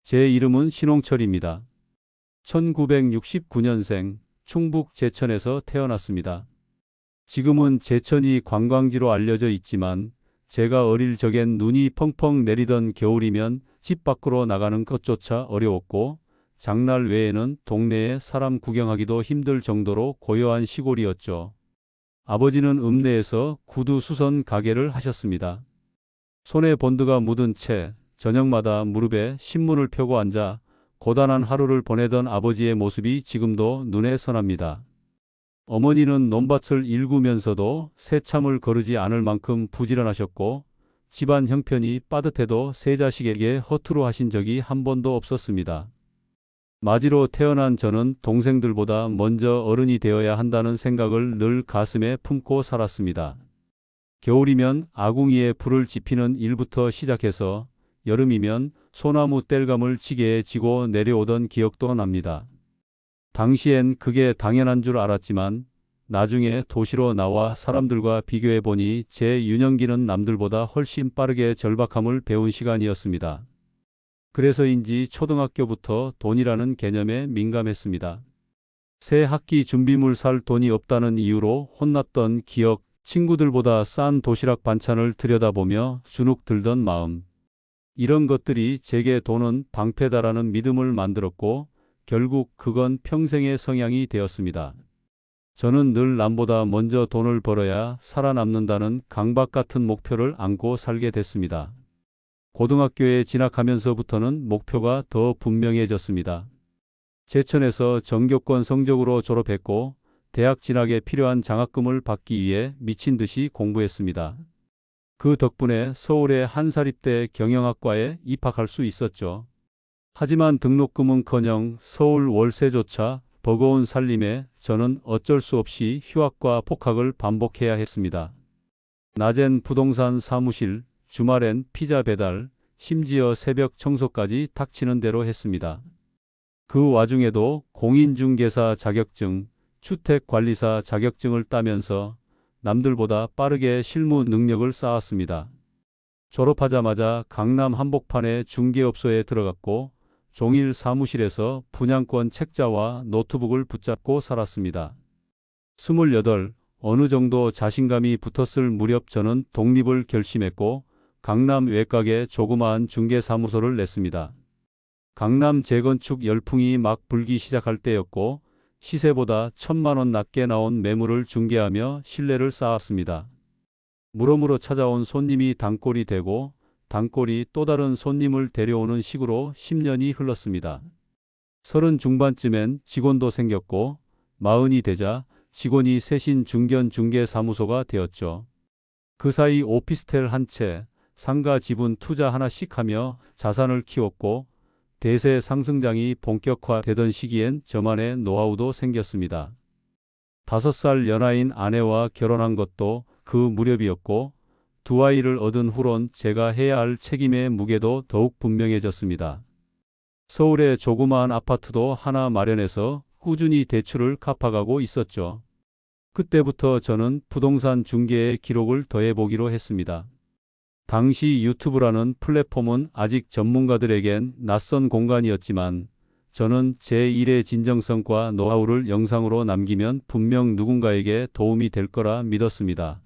제 이름은 신홍철입니다. 1969년생 충북 제천에서 태어났습니다. 지금은 제천이 관광지로 알려져 있지만 제가 어릴 적엔 눈이 펑펑 내리던 겨울이면 집 밖으로 나가는 것조차 어려웠고 장날 외에는 동네에 사람 구경하기도 힘들 정도로 고요한 시골이었죠. 아버지는 읍내에서 구두 수선 가게를 하셨습니다. 손에 본드가 묻은 채 저녁마다 무릎에 신문을 펴고 앉아 고단한 하루를 보내던 아버지의 모습이 지금도 눈에 선합니다. 어머니는 논밭을 일구면서도 새참을 거르지 않을 만큼 부지런하셨고 집안 형편이 빠듯해도 세 자식에게 허투루 하신 적이 한 번도 없었습니다. 마지로 태어난 저는 동생들보다 먼저 어른이 되어야 한다는 생각을 늘 가슴에 품고 살았습니다. 겨울이면 아궁이에 불을 지피는 일부터 시작해서 여름이면 소나무 땔감을 지게에 지고 내려오던 기억도 납니다. 당시엔 그게 당연한 줄 알았지만 나중에 도시로 나와 사람들과 비교해보니 제 유년기는 남들보다 훨씬 빠르게 절박함을 배운 시간이었습니다. 그래서인지 초등학교부터 돈이라는 개념에 민감했습니다. 새 학기 준비물 살 돈이 없다는 이유로 혼났던 기억, 친구들보다 싼 도시락 반찬을 들여다보며 주눅 들던 마음. 이런 것들이 제게 돈은 방패다라는 믿음을 만들었고 결국 그건 평생의 성향이 되었습니다. 저는 늘 남보다 먼저 돈을 벌어야 살아남는다는 강박 같은 목표를 안고 살게 됐습니다. 고등학교에 진학하면서부터는 목표가 더 분명해졌습니다. 제천에서 전교권 성적으로 졸업했고 대학 진학에 필요한 장학금을 받기 위해 미친 듯이 공부했습니다. 그 덕분에 서울의 한사립대 경영학과에 입학할 수 있었죠. 하지만 등록금은커녕 서울 월세조차 버거운 살림에 저는 어쩔 수 없이 휴학과 복학을 반복해야 했습니다. 낮엔 부동산 사무실, 주말엔 피자 배달, 심지어 새벽 청소까지 닥치는 대로 했습니다. 그 와중에도 공인중개사 자격증, 주택관리사 자격증을 따면서 남들보다 빠르게 실무 능력을 쌓았습니다. 졸업하자마자 강남 한복판의 중개업소에 들어갔고 종일 사무실에서 분양권 책자와 노트북을 붙잡고 살았습니다. 28, 어느 정도 자신감이 붙었을 무렵 저는 독립을 결심했고 강남 외곽에 조그마한 중개사무소를 냈습니다. 강남 재건축 열풍이 막 불기 시작할 때였고 시세보다 1,000만 원 낮게 나온 매물을 중개하며 신뢰를 쌓았습니다. 물어물어 찾아온 손님이 단골이 되고 단골이 또 다른 손님을 데려오는 식으로 10년이 흘렀습니다. 30 중반쯤엔 직원도 생겼고 40이 되자 직원이 셋인 중견 중개사무소가 되었죠. 그 사이 오피스텔 한 채, 상가 지분 투자 하나씩 하며 자산을 키웠고 대세 상승장이 본격화되던 시기엔 저만의 노하우도 생겼습니다. 5살 연하인 아내와 결혼한 것도 그 무렵이었고 두 아이를 얻은 후론 제가 해야 할 책임의 무게도 더욱 분명해졌습니다. 서울에 조그마한 아파트도 하나 마련해서 꾸준히 대출을 갚아가고 있었죠. 그때부터 저는 부동산 중개의 기록을 더해보기로 했습니다. 당시 유튜브라는 플랫폼은 아직 전문가들에겐 낯선 공간이었지만 저는 제 일의 진정성과 노하우를 영상으로 남기면 분명 누군가에게 도움이 될 거라 믿었습니다.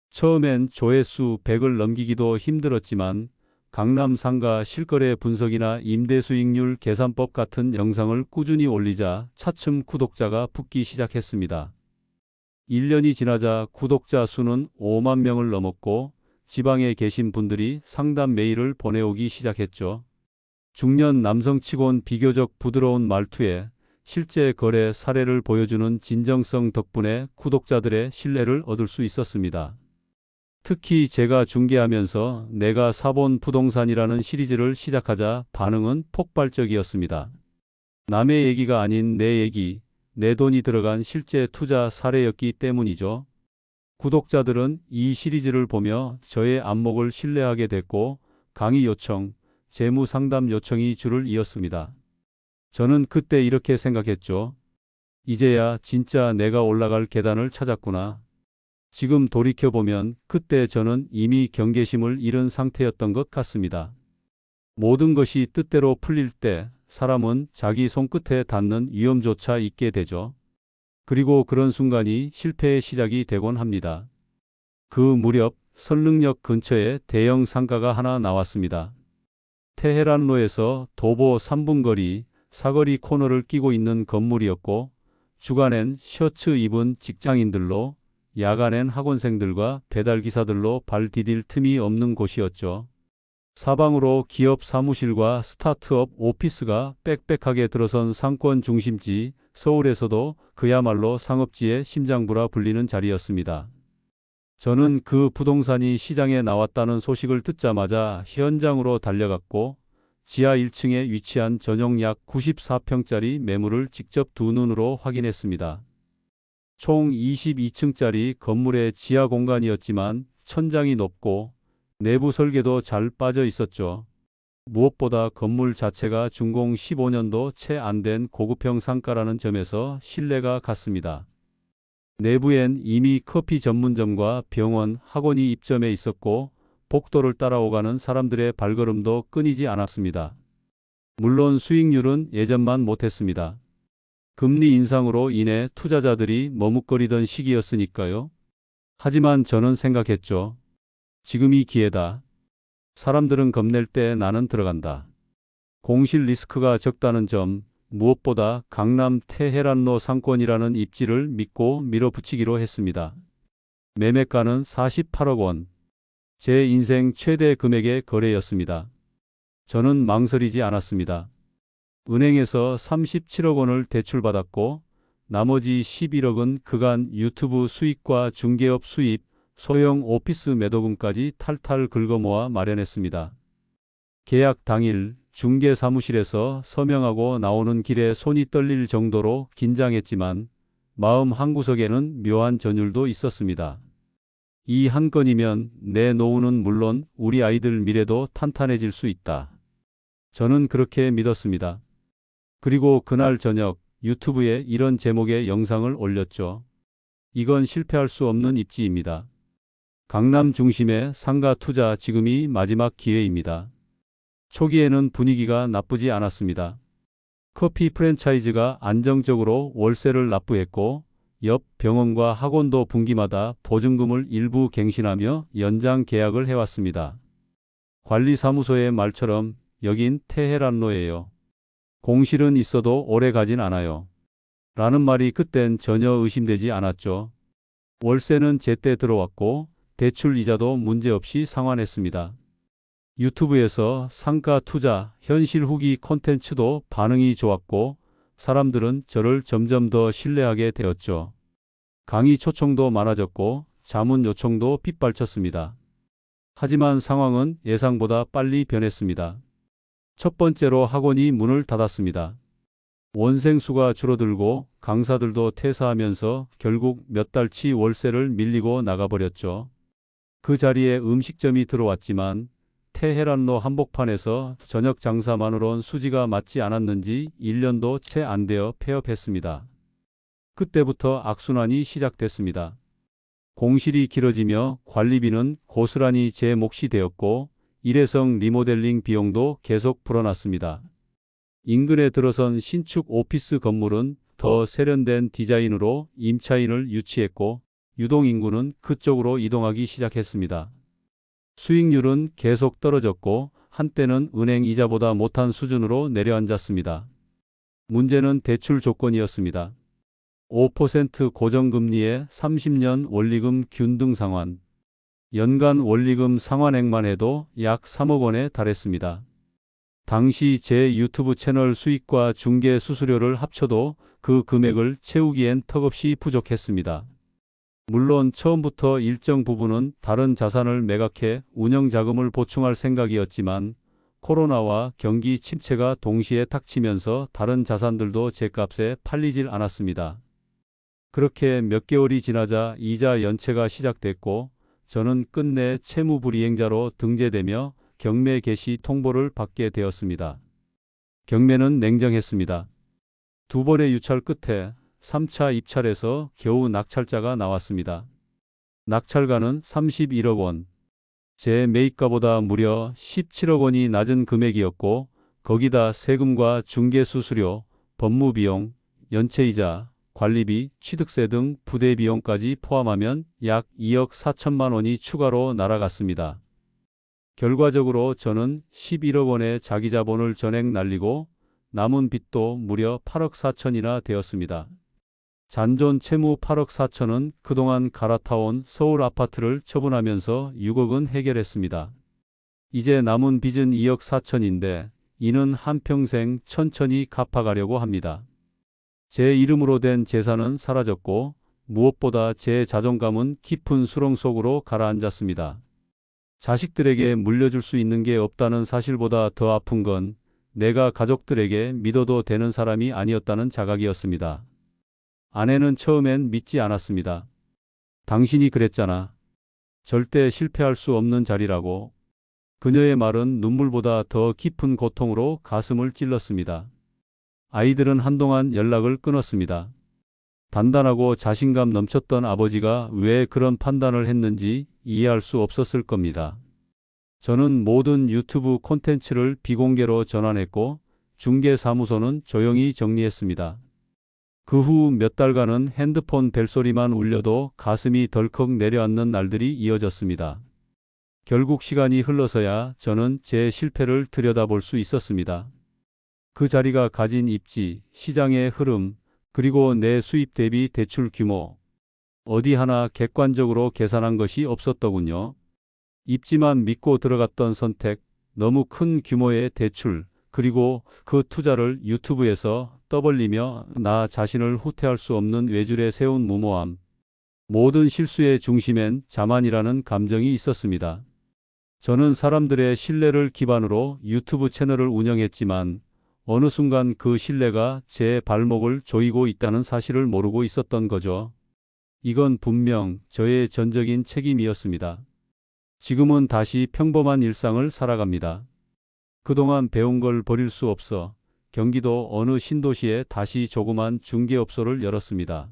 처음엔 조회수 100을 넘기기도 힘들었지만 강남 상가 실거래 분석이나 임대 수익률 계산법 같은 영상을 꾸준히 올리자 차츰 구독자가 붙기 시작했습니다. 1년이 지나자 구독자 수는 5만 명을 넘었고 지방에 계신 분들이 상담 메일을 보내오기 시작했죠. 중년 남성치곤 비교적 부드러운 말투에 실제 거래 사례를 보여주는 진정성 덕분에 구독자들의 신뢰를 얻을 수 있었습니다. 특히 제가 중개하면서 내가 사본 부동산이라는 시리즈를 시작하자 반응은 폭발적이었습니다. 남의 얘기가 아닌 내 얘기, 내 돈이 들어간 실제 투자 사례였기 때문이죠. 구독자들은 이 시리즈를 보며 저의 안목을 신뢰하게 됐고 강의 요청, 재무 상담 요청이 줄을 이었습니다. 저는 그때 이렇게 생각했죠. 이제야 진짜 내가 올라갈 계단을 찾았구나. 지금 돌이켜보면 그때 저는 이미 경계심을 잃은 상태였던 것 같습니다. 모든 것이 뜻대로 풀릴 때 사람은 자기 손끝에 닿는 위험조차 있게 되죠. 그리고 그런 순간이 실패의 시작이 되곤 합니다. 그 무렵 설릉역 근처에 대형 상가가 하나 나왔습니다. 테헤란로에서 도보 3분 거리 사거리 코너를 끼고 있는 건물이었고 주간엔 셔츠 입은 직장인들로 야간엔 학원생들과 배달기사들로 발 디딜 틈이 없는 곳이었죠. 사방으로 기업 사무실과 스타트업 오피스가 빽빽하게 들어선 상권 중심지, 서울에서도 그야말로 상업지의 심장부라 불리는 자리였습니다. 저는 그 부동산이 시장에 나왔다는 소식을 듣자마자 현장으로 달려갔고 지하 1층에 위치한 전용 약 94평짜리 매물을 직접 두 눈으로 확인했습니다. 총 22층짜리 건물의 지하 공간이었지만 천장이 높고 내부 설계도 잘 빠져 있었죠. 무엇보다 건물 자체가 준공 15년도 채 안 된 고급형 상가라는 점에서 신뢰가 갔습니다. 내부엔 이미 커피 전문점과 병원, 학원이 입점해 있었고 복도를 따라오가는 사람들의 발걸음도 끊이지 않았습니다. 물론 수익률은 예전만 못했습니다. 금리 인상으로 인해 투자자들이 머뭇거리던 시기였으니까요. 하지만 저는 생각했죠. 지금이 기회다. 사람들은 겁낼 때 나는 들어간다. 공실 리스크가 적다는 점, 무엇보다 강남 테헤란로 상권이라는 입지를 믿고 밀어붙이기로 했습니다. 매매가는 48억 원. 제 인생 최대 금액의 거래였습니다. 저는 망설이지 않았습니다. 은행에서 37억 원을 대출받았고 나머지 11억은 그간 유튜브 수익과 중개업 수입, 소형 오피스 매도금까지 탈탈 긁어모아 마련했습니다. 계약 당일 중개사무실에서 서명하고 나오는 길에 손이 떨릴 정도로 긴장했지만 마음 한구석에는 묘한 전율도 있었습니다. 이 한 건이면 내 노후는 물론 우리 아이들 미래도 탄탄해질 수 있다. 저는 그렇게 믿었습니다. 그리고 그날 저녁 유튜브에 이런 제목의 영상을 올렸죠. 이건 실패할 수 없는 입지입니다. 강남 중심의 상가 투자 지금이 마지막 기회입니다. 초기에는 분위기가 나쁘지 않았습니다. 커피 프랜차이즈가 안정적으로 월세를 납부했고 옆 병원과 학원도 분기마다 보증금을 일부 갱신하며 연장 계약을 해왔습니다. 관리사무소의 말처럼 여긴 테헤란로예요. 공실은 있어도 오래 가진 않아요. 라는 말이 그땐 전혀 의심되지 않았죠. 월세는 제때 들어왔고 대출 이자도 문제없이 상환했습니다. 유튜브에서 상가 투자, 현실 후기 콘텐츠도 반응이 좋았고 사람들은 저를 점점 더 신뢰하게 되었죠. 강의 초청도 많아졌고 자문 요청도 빗발쳤습니다. 하지만 상황은 예상보다 빨리 변했습니다. 첫 번째로 학원이 문을 닫았습니다. 원생 수가 줄어들고 강사들도 퇴사하면서 결국 몇 달치 월세를 밀리고 나가버렸죠. 그 자리에 음식점이 들어왔지만 테헤란로 한복판에서 저녁 장사만으론 수지가 맞지 않았는지 1년도 채 안 되어 폐업했습니다. 그때부터 악순환이 시작됐습니다. 공실이 길어지며 관리비는 고스란히 제 몫이 되었고 일회성 리모델링 비용도 계속 불어났습니다. 인근에 들어선 신축 오피스 건물은 더 세련된 디자인으로 임차인을 유치했고 유동인구는 그쪽으로 이동하기 시작했습니다. 수익률은 계속 떨어졌고 한때는 은행 이자보다 못한 수준으로 내려앉았습니다. 문제는 대출 조건이었습니다. 5% 고정금리에 30년 원리금 균등 상환. 연간 원리금 상환액만 해도 약 3억 원에 달했습니다. 당시 제 유튜브 채널 수익과 중개 수수료를 합쳐도 그 금액을 채우기엔 턱없이 부족했습니다. 물론 처음부터 일정 부분은 다른 자산을 매각해 운영 자금을 보충할 생각이었지만 코로나와 경기 침체가 동시에 닥치면서 다른 자산들도 제값에 팔리질 않았습니다. 그렇게 몇 개월이 지나자 이자 연체가 시작됐고 저는 끝내 채무불이행자로 등재되며 경매 개시 통보를 받게 되었습니다. 경매는 냉정했습니다. 두 번의 유찰 끝에 3차 입찰에서 겨우 낙찰자가 나왔습니다. 낙찰가는 31억 원. 제 매입가보다 무려 17억 원이 낮은 금액이었고 거기다 세금과 중개수수료, 법무비용, 연체이자, 관리비, 취득세 등 부대비용까지 포함하면 약 2억 4천만 원이 추가로 날아갔습니다. 결과적으로 저는 11억 원의 자기자본을 전액 날리고 남은 빚도 무려 8억 4천이나 되었습니다. 잔존 채무 8억 4천은 그동안 갈아타온 서울 아파트를 처분하면서 6억은 해결했습니다. 이제 남은 빚은 2억 4천인데 이는 한평생 천천히 갚아가려고 합니다. 제 이름으로 된 재산은 사라졌고 무엇보다 제 자존감은 깊은 수렁 속으로 가라앉았습니다. 자식들에게 물려줄 수 있는 게 없다는 사실보다 더 아픈 건 내가 가족들에게 믿어도 되는 사람이 아니었다는 자각이었습니다. 아내는 처음엔 믿지 않았습니다. 당신이 그랬잖아. 절대 실패할 수 없는 자리라고. 그녀의 말은 눈물보다 더 깊은 고통으로 가슴을 찔렀습니다. 아이들은 한동안 연락을 끊었습니다. 단단하고 자신감 넘쳤던 아버지가 왜 그런 판단을 했는지 이해할 수 없었을 겁니다. 저는 모든 유튜브 콘텐츠를 비공개로 전환했고 중개사무소는 조용히 정리했습니다. 그 후 몇 달간은 핸드폰 벨소리만 울려도 가슴이 덜컥 내려앉는 날들이 이어졌습니다. 결국 시간이 흘러서야 저는 제 실패를 들여다볼 수 있었습니다. 그 자리가 가진 입지, 시장의 흐름, 그리고 내 수입 대비 대출 규모, 어디 하나 객관적으로 계산한 것이 없었더군요. 입지만 믿고 들어갔던 선택, 너무 큰 규모의 대출, 그리고 그 투자를 유튜브에서 떠벌리며 나 자신을 후퇴할 수 없는 외줄에 세운 무모함. 모든 실수의 중심엔 자만이라는 감정이 있었습니다. 저는 사람들의 신뢰를 기반으로 유튜브 채널을 운영했지만 어느 순간 그 신뢰가 제 발목을 조이고 있다는 사실을 모르고 있었던 거죠. 이건 분명 저의 전적인 책임이었습니다. 지금은 다시 평범한 일상을 살아갑니다. 그동안 배운 걸 버릴 수 없어 경기도 어느 신도시에 다시 조그만 중개업소를 열었습니다.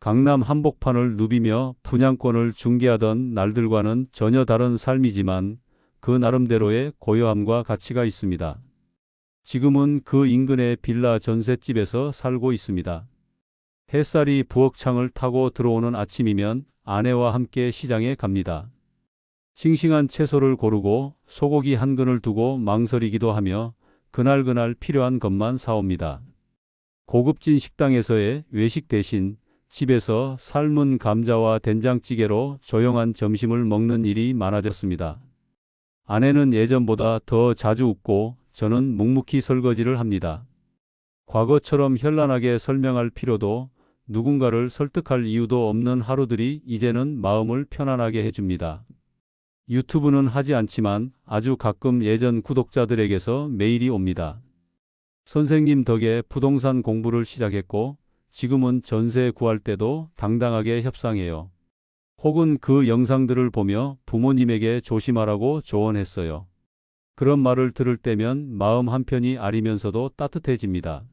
강남 한복판을 누비며 분양권을 중개하던 날들과는 전혀 다른 삶이지만 그 나름대로의 고요함과 가치가 있습니다. 지금은 그 인근의 빌라 전셋집에서 살고 있습니다. 햇살이 부엌창을 타고 들어오는 아침이면 아내와 함께 시장에 갑니다. 싱싱한 채소를 고르고 소고기 한 근을 두고 망설이기도 하며 그날그날 필요한 것만 사옵니다. 고급진 식당에서의 외식 대신 집에서 삶은 감자와 된장찌개로 조용한 점심을 먹는 일이 많아졌습니다. 아내는 예전보다 더 자주 웃고 저는 묵묵히 설거지를 합니다. 과거처럼 현란하게 설명할 필요도 누군가를 설득할 이유도 없는 하루들이 이제는 마음을 편안하게 해줍니다. 유튜브는 하지 않지만 아주 가끔 예전 구독자들에게서 메일이 옵니다. 선생님 덕에 부동산 공부를 시작했고 지금은 전세 구할 때도 당당하게 협상해요. 혹은 그 영상들을 보며 부모님에게 조심하라고 조언했어요. 그런 말을 들을 때면 마음 한편이 아리면서도 따뜻해집니다.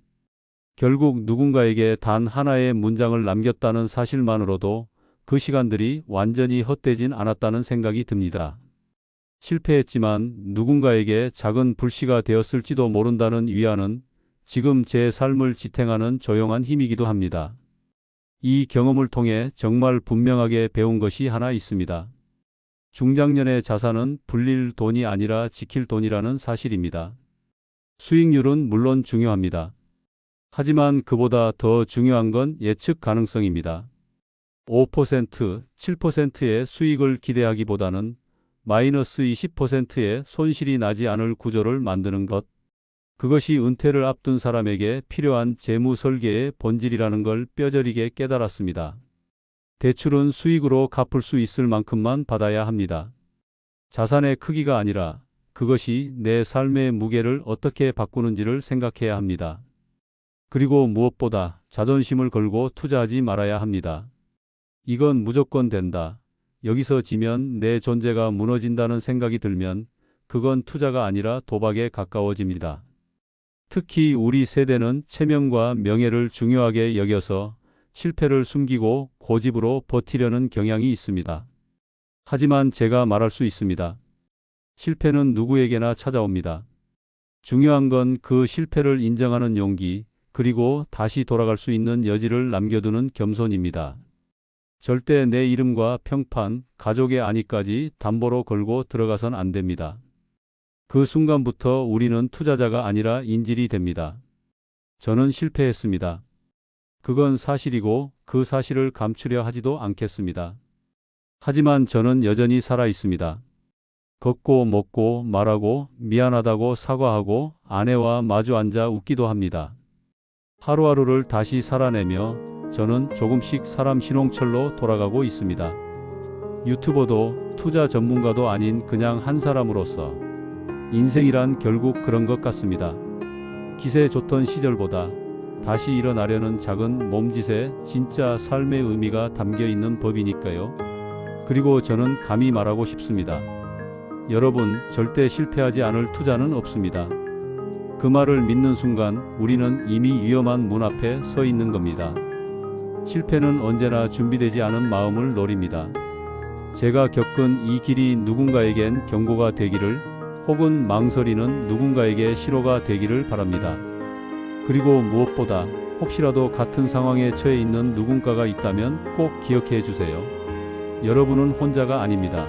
결국 누군가에게 단 하나의 문장을 남겼다는 사실만으로도 그 시간들이 완전히 헛되진 않았다는 생각이 듭니다. 실패했지만 누군가에게 작은 불씨가 되었을지도 모른다는 위안은 지금 제 삶을 지탱하는 조용한 힘이기도 합니다. 이 경험을 통해 정말 분명하게 배운 것이 하나 있습니다. 중장년의 자산은 불릴 돈이 아니라 지킬 돈이라는 사실입니다. 수익률은 물론 중요합니다. 하지만 그보다 더 중요한 건 예측 가능성입니다. 5%, 7%의 수익을 기대하기보다는 마이너스 20%의 손실이 나지 않을 구조를 만드는 것. 그것이 은퇴를 앞둔 사람에게 필요한 재무 설계의 본질이라는 걸 뼈저리게 깨달았습니다. 대출은 수익으로 갚을 수 있을 만큼만 받아야 합니다. 자산의 크기가 아니라 그것이 내 삶의 무게를 어떻게 바꾸는지를 생각해야 합니다. 그리고 무엇보다 자존심을 걸고 투자하지 말아야 합니다. 이건 무조건 된다. 여기서 지면 내 존재가 무너진다는 생각이 들면 그건 투자가 아니라 도박에 가까워집니다. 특히 우리 세대는 체면과 명예를 중요하게 여겨서 실패를 숨기고 고집으로 버티려는 경향이 있습니다. 하지만 제가 말할 수 있습니다. 실패는 누구에게나 찾아옵니다. 중요한 건 그 실패를 인정하는 용기, 그리고 다시 돌아갈 수 있는 여지를 남겨두는 겸손입니다. 절대 내 이름과 평판, 가족의 안위까지 담보로 걸고 들어가선 안 됩니다. 그 순간부터 우리는 투자자가 아니라 인질이 됩니다. 저는 실패했습니다. 그건 사실이고 그 사실을 감추려 하지도 않겠습니다. 하지만 저는 여전히 살아 있습니다. 걷고 먹고 말하고 미안하다고 사과하고 아내와 마주 앉아 웃기도 합니다. 하루하루를 다시 살아내며 저는 조금씩 사람 신홍철로 돌아가고 있습니다. 유튜버도 투자 전문가도 아닌 그냥 한 사람으로서 인생이란 결국 그런 것 같습니다. 기세 좋던 시절보다 다시 일어나려는 작은 몸짓에 진짜 삶의 의미가 담겨 있는 법이니까요. 그리고 저는 감히 말하고 싶습니다. 여러분, 절대 실패하지 않을 투자는 없습니다. 그 말을 믿는 순간 우리는 이미 위험한 문 앞에 서 있는 겁니다. 실패는 언제나 준비되지 않은 마음을 노립니다. 제가 겪은 이 길이 누군가에겐 경고가 되기를, 혹은 망설이는 누군가에게 시로가 되기를 바랍니다. 그리고 무엇보다 혹시라도 같은 상황에 처해 있는 누군가가 있다면 꼭 기억해 주세요. 여러분은 혼자가 아닙니다.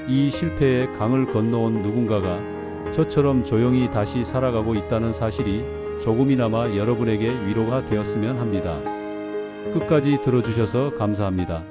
이 실패의 강을 건너온 누군가가 저처럼 조용히 다시 살아가고 있다는 사실이 조금이나마 여러분에게 위로가 되었으면 합니다. 끝까지 들어주셔서 감사합니다.